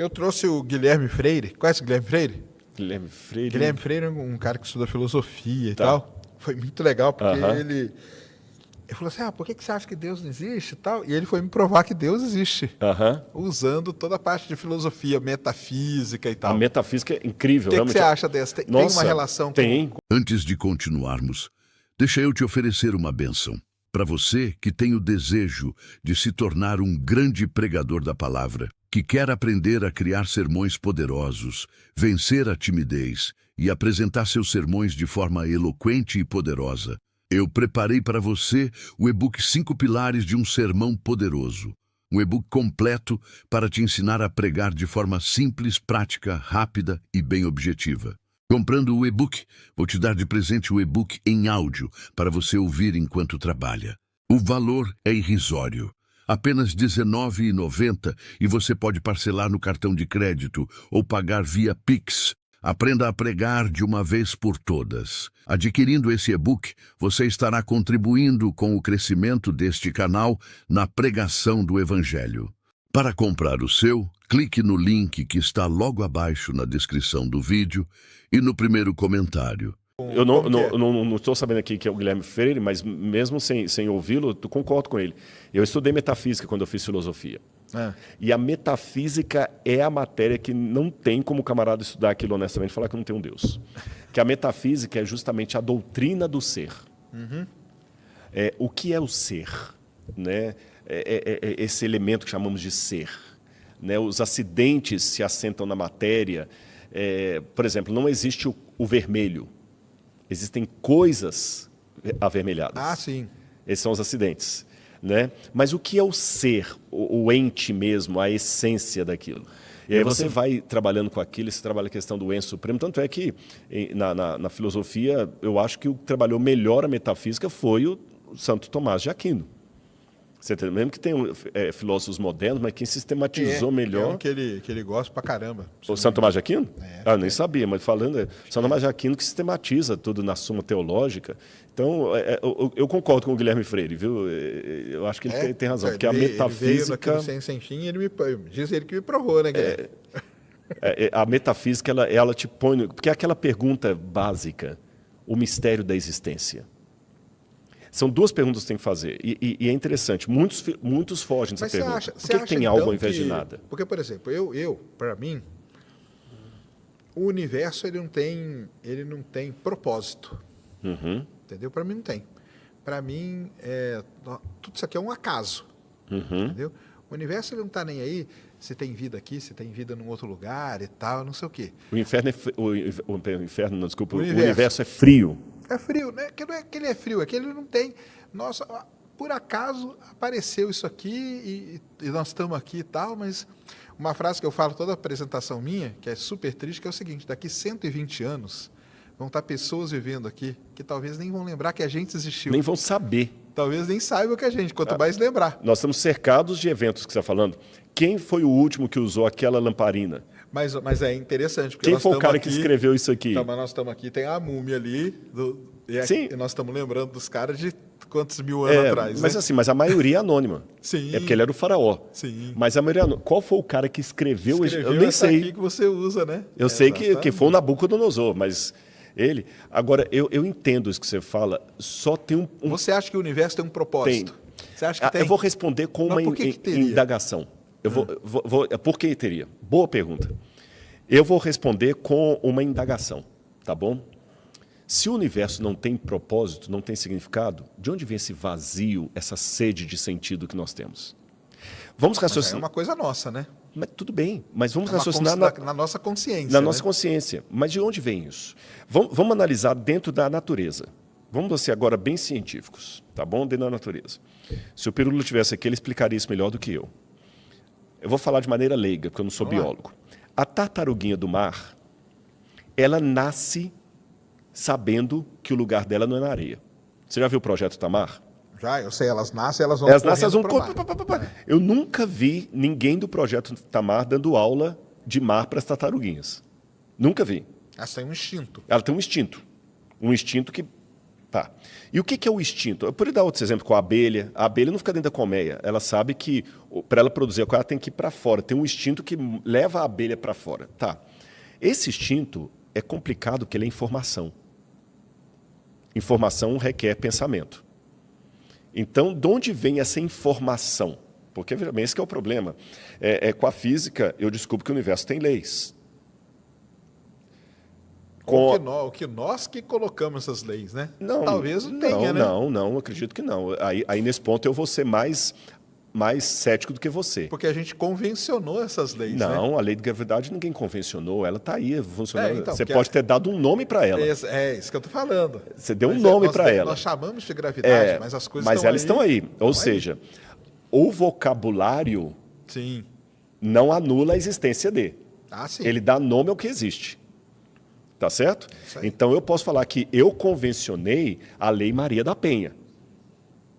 Eu trouxe o Guilherme Freire. Conhece o Guilherme Freire? Guilherme Freire. Guilherme Freire é um cara que estuda filosofia e Tá. tal. Foi muito legal, porque Aham. ele falou assim, por que você acha que Deus não existe e tal? E ele foi me provar que Deus existe, Aham. usando toda a parte de filosofia, metafísica e tal. A metafísica é incrível. O que realmente. você acha dessa? Tem Nossa, uma relação tem. Antes de continuarmos, deixa eu te oferecer uma bênção. Para você que tem o desejo de se tornar um grande pregador da palavra, que quer aprender a criar sermões poderosos, vencer a timidez e apresentar seus sermões de forma eloquente e poderosa, eu preparei para você o e-book 5 Pilares de um Sermão Poderoso. Um e-book completo para te ensinar a pregar de forma simples, prática, rápida e bem objetiva. Comprando o e-book, vou te dar de presente o e-book em áudio para você ouvir enquanto trabalha. O valor é irrisório. Apenas R$ 19,90 e você pode parcelar no cartão de crédito ou pagar via Pix. Aprenda a pregar de uma vez por todas. Adquirindo esse e-book, você estará contribuindo com o crescimento deste canal na pregação do Evangelho. Para comprar o seu, clique no link que está logo abaixo na descrição do vídeo e no primeiro comentário. Eu não estou sabendo aqui que é o Guilherme Freire, mas mesmo sem ouvi-lo, eu concordo com ele. Eu estudei metafísica quando eu fiz filosofia. E a metafísica é a matéria que não tem como o camarada estudar aquilo honestamente e falar que não tem um Deus. Que a metafísica é justamente a doutrina do ser. O que é o ser? Né? Esse elemento que chamamos de ser. Né? Os acidentes se assentam na matéria. Por exemplo, não existe o vermelho. Existem coisas avermelhadas. Ah, sim. Esses são os acidentes. Né? Mas o que é o ser, o ente mesmo, a essência daquilo? E aí você vai trabalhando com aquilo, você trabalha a questão do ente supremo. Tanto é que na filosofia, eu acho que o que trabalhou melhor a metafísica foi o Santo Tomás de Aquino. Você entende? Mesmo que tenham filósofos modernos, mas quem sistematizou melhor... É um que ele gosta pra caramba. O Santo Tomás de Aquino? Eu nem sabia, mas falando... Santo Tomás de Aquino que sistematiza tudo na Suma Teológica. Então, eu concordo com o Guilherme Freire, viu? Eu acho que ele tem razão, porque a metafísica... Ele veio sem fim, diz ele que me provou, né, Guilherme? A metafísica, ela te põe... Porque é aquela pergunta básica, o mistério da existência. São duas perguntas que você tem que fazer. E é interessante, muitos fogem dessa pergunta. Por que tem algo ao invés de nada? Porque, por exemplo, para mim, o universo ele não tem propósito. Entendeu? Para mim não tem. Para mim, tudo isso aqui é um acaso. Entendeu? O universo ele não está nem aí se tem vida aqui, se tem vida num outro lugar e tal, não sei o quê. O universo é frio. É frio, né? Que não é que ele é frio, é que ele não tem. Nossa, por acaso apareceu isso aqui e nós estamos aqui e tal, mas uma frase que eu falo toda a apresentação minha, que é super triste, que é o seguinte: daqui 120 anos vão estar pessoas vivendo aqui que talvez nem vão lembrar que a gente existiu. Nem vão saber. Talvez nem saibam que a gente, quanto mais lembrar. Nós estamos cercados de eventos que você está falando. Quem foi o último que usou aquela lamparina? Mas é interessante. Porque Quem foi o cara que escreveu isso aqui? Então, mas nós estamos aqui, tem a múmia ali, e nós estamos lembrando dos caras de quantos mil anos atrás. Mas né? assim, mas a maioria é anônima. Sim. É porque ele era o faraó. Sim. Mas a maioria é anônima. Qual foi o cara que escreveu eu nem essa sei. aqui que você usa, né? Eu sei que foi o Nabucodonosor, mas ele... Agora, eu entendo isso que você fala, só tem um... Você acha que o universo tem um propósito? Você acha que tem? Eu vou responder com uma indagação. Por que teria? Boa pergunta. Eu vou responder com uma indagação, tá bom? Se o universo não tem propósito, não tem significado, de onde vem esse vazio, essa sede de sentido que nós temos? Vamos raciocinar. É uma coisa nossa, né? Mas tudo bem, mas vamos raciocinar na nossa consciência. Na nossa consciência. Mas de onde vem isso? Vamos analisar dentro da natureza. Vamos ser agora bem científicos, tá bom? Dentro da natureza. Se o Pirulo estivesse aqui, ele explicaria isso melhor do que eu. Eu vou falar de maneira leiga, porque eu não sou biólogo. A tartaruguinha do mar, ela nasce sabendo que o lugar dela não é na areia. Você já viu o Projeto Tamar? Já, eu sei, elas nascem, elas vão Eu nunca vi ninguém do Projeto Tamar dando aula de mar para as tartaruguinhas. Nunca vi. Elas têm um instinto. Ela tem um instinto. Um instinto que Tá. E o que é o instinto? Eu poderia dar outro exemplo com a abelha. A abelha não fica dentro da colmeia. Ela sabe que, para ela produzir a coisa, ela tem que ir para fora. Tem um instinto que leva a abelha para fora. Tá. Esse instinto é complicado porque ele é informação. Informação requer pensamento. Então, de onde vem essa informação? Porque, veja bem, esse que é o problema. Com a física, eu descubro que o universo tem leis. O que nós que colocamos essas leis, né? Não, talvez não tenha, né? Não, acredito que não. Aí, nesse ponto, eu vou ser mais cético do que você. Porque a gente convencionou essas leis, Não, né? a lei de gravidade ninguém convencionou. Ela está aí funcionando. Então, você pode ter dado um nome para ela. É isso que eu estou falando. Você deu um nome para ela. Nós chamamos de gravidade, mas as coisas mas elas estão aí. Ou Estão seja, o vocabulário Sim. não anula a existência de. Sim. Ele dá nome ao que existe. Tá certo? Então, eu posso falar que eu convencionei a Lei Maria da Penha.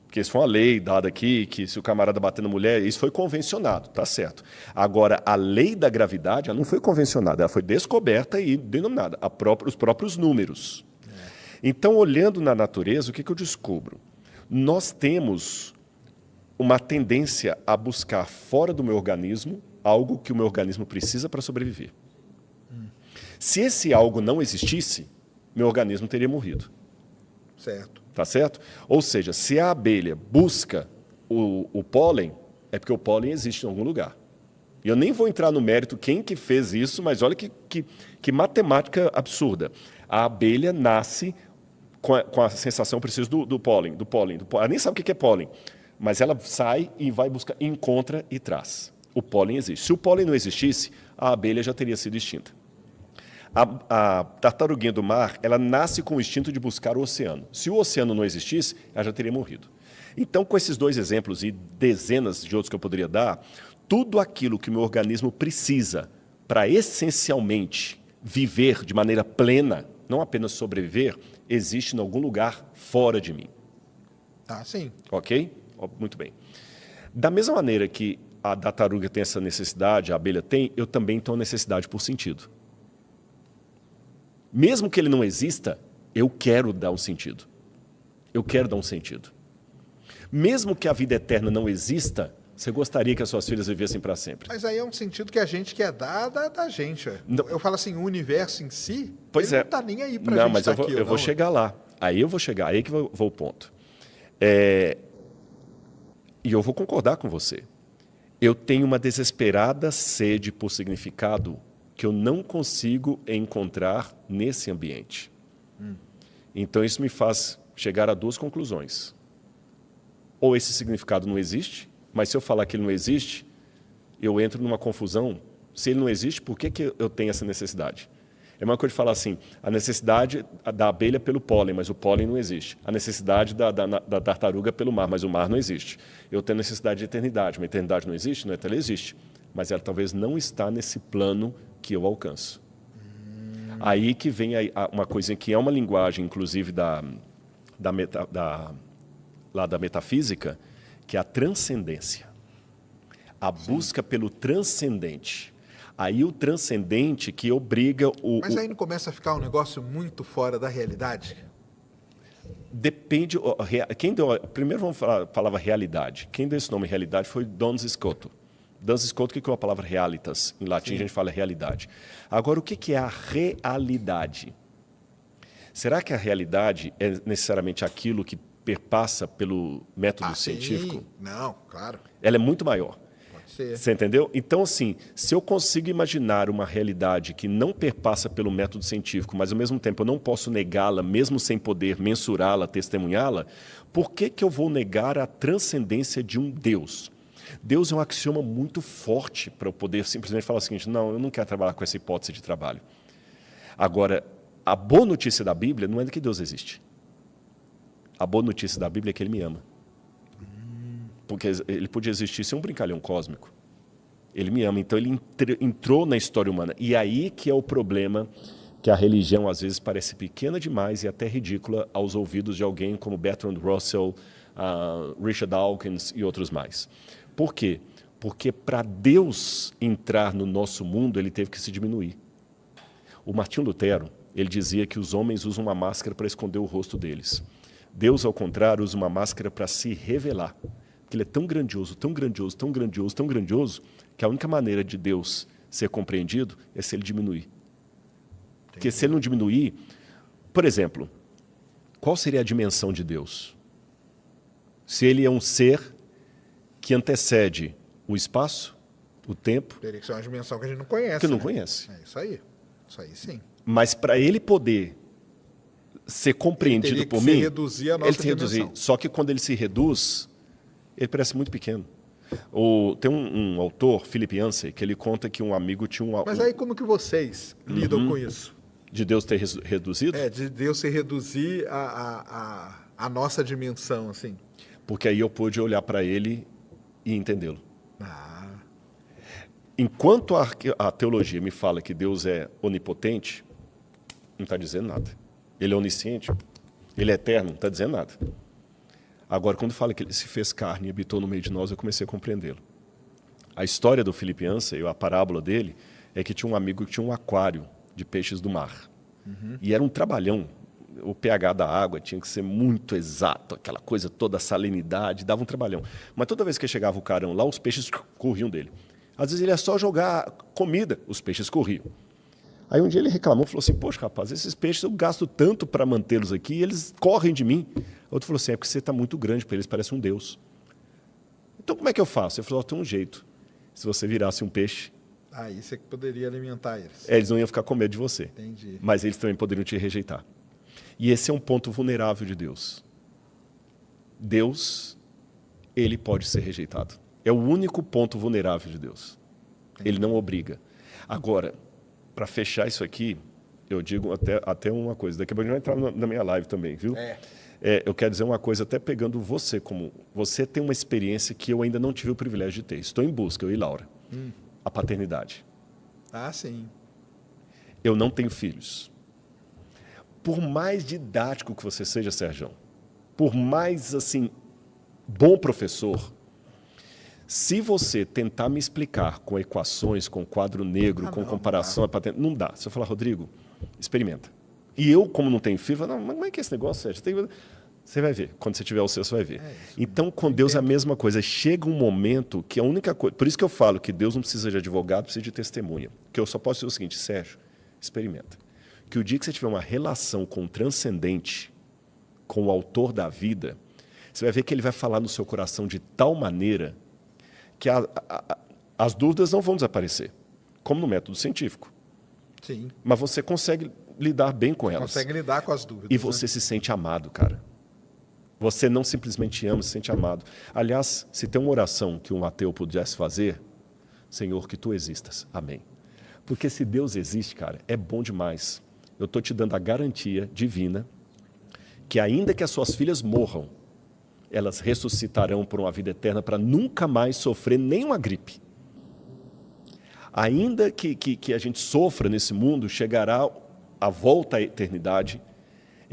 Porque isso foi uma lei dada aqui, que se o camarada bater na mulher, isso foi convencionado, tá certo. Agora, a lei da gravidade, ela não foi convencionada, ela foi descoberta e denominada, os próprios números. Então, olhando na natureza, o que eu descubro? Nós temos uma tendência a buscar fora do meu organismo algo que o meu organismo precisa para sobreviver. Se esse algo não existisse, meu organismo teria morrido. Certo. Tá certo? Ou seja, se a abelha busca o pólen, é porque o pólen existe em algum lugar. E eu nem vou entrar no mérito quem que fez isso, mas olha que matemática absurda. A abelha nasce com a sensação, preciso do pólen. Ela nem sabe o que é pólen, mas ela sai e vai buscar, encontra e traz. O pólen existe. Se o pólen não existisse, a abelha já teria sido extinta. A tartaruguinha do mar, ela nasce com o instinto de buscar o oceano. Se o oceano não existisse, ela já teria morrido. Então, com esses dois exemplos e dezenas de outros que eu poderia dar, tudo aquilo que o meu organismo precisa para essencialmente viver de maneira plena, não apenas sobreviver, existe em algum lugar fora de mim. Sim. Ok? Muito bem. Da mesma maneira que a tartaruga tem essa necessidade, a abelha tem, eu também tenho necessidade por sentido. Mesmo que ele não exista, eu quero dar um sentido. Eu quero dar um sentido. Mesmo que a vida eterna não exista, você gostaria que as suas filhas vivessem para sempre. Mas aí é um sentido que a gente quer dar da gente. Eu falo assim, o universo em si, ele não está nem aí para a gente estar aqui. Não, mas eu vou chegar lá. Aí eu vou chegar, aí que vou o ponto. E eu vou concordar com você. Eu tenho uma desesperada sede por significado que eu não consigo encontrar nesse ambiente. Então, isso me faz chegar a duas conclusões. Ou esse significado não existe, mas se eu falar que ele não existe, eu entro numa confusão. Se ele não existe, por que eu tenho essa necessidade? É uma coisa de falar assim, a necessidade da abelha pelo pólen, mas o pólen não existe. A necessidade da tartaruga pelo mar, mas o mar não existe. Eu tenho necessidade de eternidade, mas a eternidade não existe? Não, ela existe. Mas ela talvez não está nesse plano que eu alcanço. Aí que vem uma coisa que é uma linguagem, inclusive, da metafísica, que é a transcendência. A busca pelo transcendente. Aí o transcendente que obriga Mas aí não começa a ficar um negócio muito fora da realidade? Depende... Primeiro vamos falar a palavra realidade. Quem deu esse nome realidade foi Duns Scotus. Duns Scotus, o que é a palavra realitas? Em latim, a gente fala realidade. Agora, o que é a realidade? Será que a realidade é necessariamente aquilo que perpassa pelo método científico? Sim. Não, claro. Ela é muito maior. Pode ser. Você entendeu? Então, assim, se eu consigo imaginar uma realidade que não perpassa pelo método científico, mas, ao mesmo tempo, eu não posso negá-la, mesmo sem poder mensurá-la, testemunhá-la, por que eu vou negar a transcendência de um Deus? Deus é um axioma muito forte para eu poder simplesmente falar o seguinte, não, eu não quero trabalhar com essa hipótese de trabalho. Agora, a boa notícia da Bíblia não é de que Deus existe. A boa notícia da Bíblia é que Ele me ama. Porque Ele podia existir sem um brincalhão cósmico. Ele me ama, então Ele entrou na história humana. E aí que é o problema, que a religião às vezes parece pequena demais e até ridícula aos ouvidos de alguém como Bertrand Russell, Richard Dawkins e outros mais. Por quê? Porque para Deus entrar no nosso mundo, Ele teve que se diminuir. O Martinho Lutero, ele dizia que os homens usam uma máscara para esconder o rosto deles. Deus, ao contrário, usa uma máscara para se revelar. Porque ele é tão grandioso, tão grandioso, tão grandioso, tão grandioso, que a única maneira de Deus ser compreendido é se ele diminuir. Porque se ele não diminuir... Por exemplo, qual seria a dimensão de Deus? Se ele é um ser que antecede o espaço, o tempo... Teria que ser uma dimensão que a gente não conhece. Que não conhece. É isso aí. Isso aí sim. Mas para ele poder ser compreendido por mim... reduzir a nossa dimensão. Só que quando ele se reduz, ele parece muito pequeno. Tem um autor, Philip Yancey, que ele conta que um amigo tinha Mas aí como que vocês lidam com isso? De Deus ter reduzido? De Deus se reduzir a nossa dimensão, assim. Porque aí eu pude olhar para ele e entendê-lo. Ah. Enquanto a teologia me fala que Deus é onipotente, não está dizendo nada. Ele é onisciente, ele é eterno, não está dizendo nada. Agora, quando fala que ele se fez carne e habitou no meio de nós, eu comecei a compreendê-lo. A história do Philip Yancey, a parábola dele, é que tinha um amigo que tinha um aquário de peixes do mar. E era um trabalhão. O pH da água tinha que ser muito exato, aquela coisa toda, a salinidade, dava um trabalhão. Mas toda vez que chegava o carão lá, os peixes corriam dele. Às vezes ele ia só jogar comida, os peixes corriam. Aí um dia ele reclamou, falou assim, poxa rapaz, esses peixes eu gasto tanto para mantê-los aqui e eles correm de mim. Outro falou assim, é porque você está muito grande para eles, parece um deus. Então como é que eu faço? Ele falou, tem um jeito. Se você virasse um peixe... Aí você poderia alimentar eles. Eles não iam ficar com medo de você. Entendi. Mas eles também poderiam te rejeitar. E esse é um ponto vulnerável de Deus. Deus, ele pode ser rejeitado. É o único ponto vulnerável de Deus. Entendi. Ele não obriga. Agora, para fechar isso aqui, eu digo até uma coisa. Daqui a pouco a gente vai entrar na minha live também, viu? Eu quero dizer uma coisa, até pegando você como... Você tem uma experiência que eu ainda não tive o privilégio de ter. Estou em busca, eu e Laura. A paternidade. Ah, sim. Eu não tenho filhos. Por mais didático que você seja, Sérgio, por mais, assim, bom professor, se você tentar me explicar com equações, com quadro negro, com comparação, não dá. Se eu falar, Rodrigo, experimenta. E eu, como não tenho filho, falo, não, mas como é que é esse negócio, Sérgio? Você vai ver. Quando você tiver o seu, você vai ver. Então, com Deus é a mesma coisa. Chega um momento que a única coisa... Por isso que eu falo que Deus não precisa de advogado, precisa de testemunha. Que eu só posso dizer o seguinte, Sérgio, experimenta. Que o dia que você tiver uma relação com o transcendente, com o autor da vida, você vai ver que ele vai falar no seu coração de tal maneira que as dúvidas não vão desaparecer, como no método científico. Sim. Mas você consegue lidar bem com elas. Consegue lidar com as dúvidas. E você se sente amado, cara. Você não simplesmente ama, se sente amado. Aliás, se tem uma oração que um ateu pudesse fazer, Senhor, que tu existas. Amém. Porque se Deus existe, cara, é bom demais. Eu estou te dando a garantia divina que ainda que as suas filhas morram, elas ressuscitarão por uma vida eterna para nunca mais sofrer nenhuma gripe. Ainda que a gente sofra nesse mundo, chegará a volta à eternidade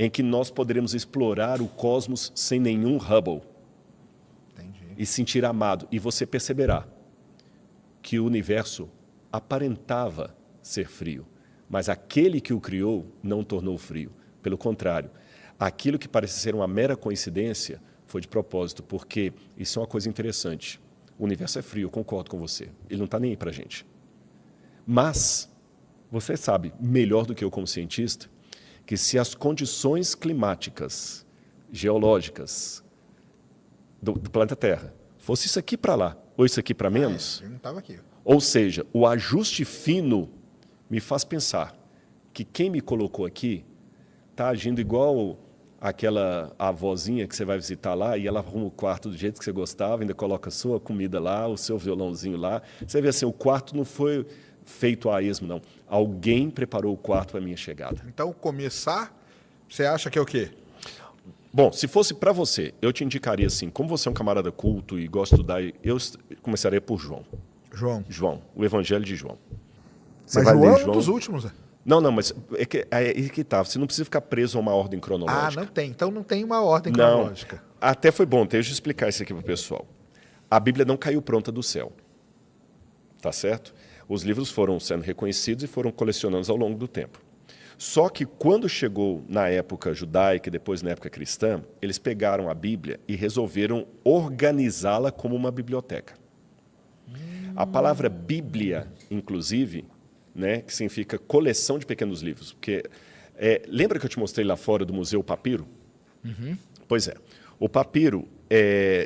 em que nós poderemos explorar o cosmos sem nenhum Hubble. Entendi. E sentir amado. E você perceberá que o universo aparentava ser frio, mas aquele que o criou não o tornou frio. Pelo contrário, aquilo que parece ser uma mera coincidência foi de propósito, porque isso é uma coisa interessante. O universo é frio, eu concordo com você. Ele não está nem aí para a gente. Mas você sabe, melhor do que eu como cientista, que se as condições climáticas, geológicas do planeta Terra fosse isso aqui para lá, ou isso aqui para menos, Eu não estava aqui. Ou seja, o ajuste fino me faz pensar que quem me colocou aqui está agindo igual aquela avózinha que você vai visitar lá e ela arruma o quarto do jeito que você gostava, ainda coloca a sua comida lá, o seu violãozinho lá. Você vê assim, o quarto não foi feito a esmo, não. Alguém preparou o quarto para a minha chegada. Então, começar, você acha que é o quê? Bom, se fosse para você, eu te indicaria assim, como você é um camarada culto e gosta de estudar, eu começaria por João. João, o Evangelho de João. Você vai ler João? É um dos últimos, né? Não, mas é que tá. Você não precisa ficar preso a uma ordem cronológica. Ah, não tem. Então não tem uma ordem cronológica. Até foi bom, deixa eu explicar isso aqui para o pessoal. A Bíblia não caiu pronta do céu. Tá certo? Os livros foram sendo reconhecidos e foram colecionados ao longo do tempo. Só que quando chegou na época judaica e depois na época cristã, eles pegaram a Bíblia e resolveram organizá-la como uma biblioteca. A palavra Bíblia, inclusive, né, que significa coleção de pequenos livros. Porque, lembra que eu te mostrei lá fora do Museu Papiro? Uhum. Pois é. O papiro,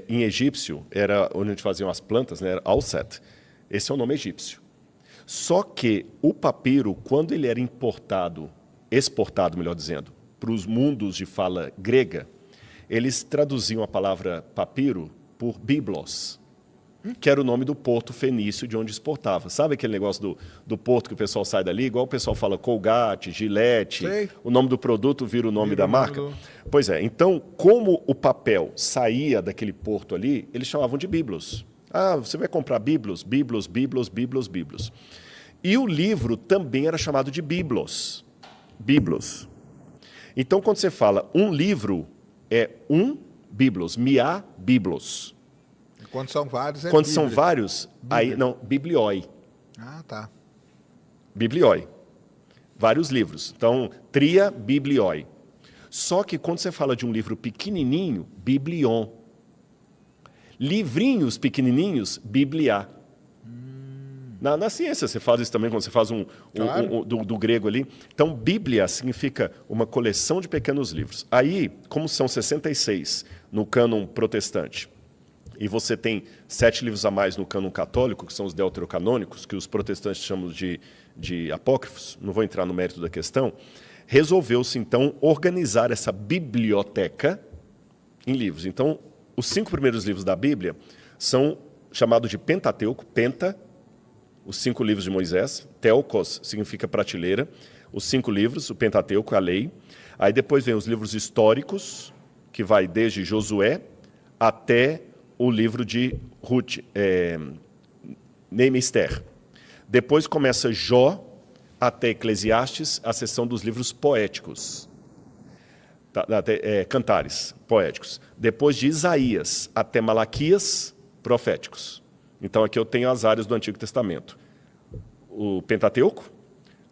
em egípcio, era onde a gente fazia as plantas, né, era Alset. Esse é o nome egípcio. Só que o papiro, quando ele era exportado, melhor dizendo, para os mundos de fala grega, eles traduziam a palavra papiro por biblos, que era o nome do porto fenício de onde exportava. Sabe aquele negócio do porto que o pessoal sai dali? Igual o pessoal fala Colgate, Gillette, o nome do produto vira o nome da marca? Pois é, então, como o papel saía daquele porto ali, eles chamavam de biblos. Ah, você vai comprar biblos? Biblos. E o livro também era chamado de biblos. Biblos. Então, quando você fala um livro, é um biblos, mia biblos. Quando são vários, Quando são vários, aí não, biblioi. Ah, tá. Biblioi. Vários livros. Então, tria biblioi. Só que quando você fala de um livro pequenininho, biblion. Livrinhos pequenininhos, biblia. Na ciência, você faz isso também quando você faz do grego ali. Então, Bíblia significa uma coleção de pequenos livros. Aí, como são 66 no cânon protestante, e você tem 7 livros a mais no cânon católico, que são os deuterocanônicos, que os protestantes chamam de apócrifos, não vou entrar no mérito da questão, resolveu-se, então, organizar essa biblioteca em livros. Então, os 5 primeiros livros da Bíblia são chamados de Pentateuco, Penta, os 5 livros de Moisés, Teokos significa prateleira, os 5 livros, o Pentateuco, a lei. Aí depois vem os livros históricos, que vai desde Josué até o livro de Ruth, Neemister. Depois começa Jó até Eclesiastes, a seção dos livros poéticos, cantares poéticos. Depois de Isaías até Malaquias, proféticos. Então, aqui eu tenho as áreas do Antigo Testamento. O Pentateuco,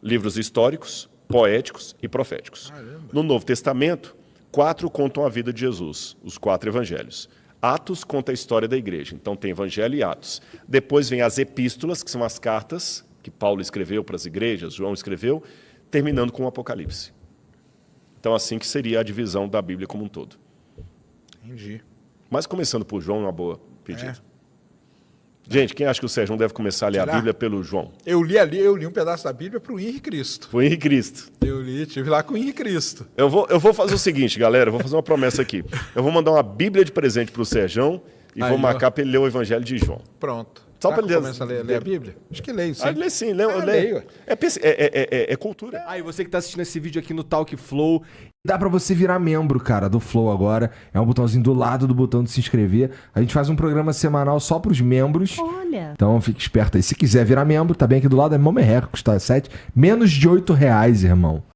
livros históricos, poéticos e proféticos. Caramba. No Novo Testamento, 4 contam a vida de Jesus, os 4 evangelhos. Atos conta a história da igreja, então tem Evangelho e Atos. Depois vem as epístolas, que são as cartas que Paulo escreveu para as igrejas, João escreveu, terminando com o Apocalipse. Então, assim que seria a divisão da Bíblia como um todo. Entendi. Mas começando por João, uma boa pedida. Gente, quem acha que o Sérgio deve começar a ler a Bíblia pelo João? Eu li um pedaço da Bíblia para o Henrique Cristo. Foi o Henrique Cristo. Estive lá com o Henrique Cristo. Eu vou fazer o seguinte, galera, eu vou fazer uma promessa aqui. Eu vou mandar uma Bíblia de presente para o Sérgio e vou marcar para ele ler o Evangelho de João. Pronto. Só para ele começar a ler a Bíblia? Acho que leio, sim. Lê sim, leio. É cultura. E você que tá assistindo esse vídeo aqui no Talk Flow, dá pra você virar membro, cara, do Flow agora. É um botãozinho do lado do botão de se inscrever. A gente faz um programa semanal só pros membros. Olha. Então fique esperto aí. Se quiser virar membro, tá bem aqui do lado, é mó merreca, custa menos de R$8, irmão.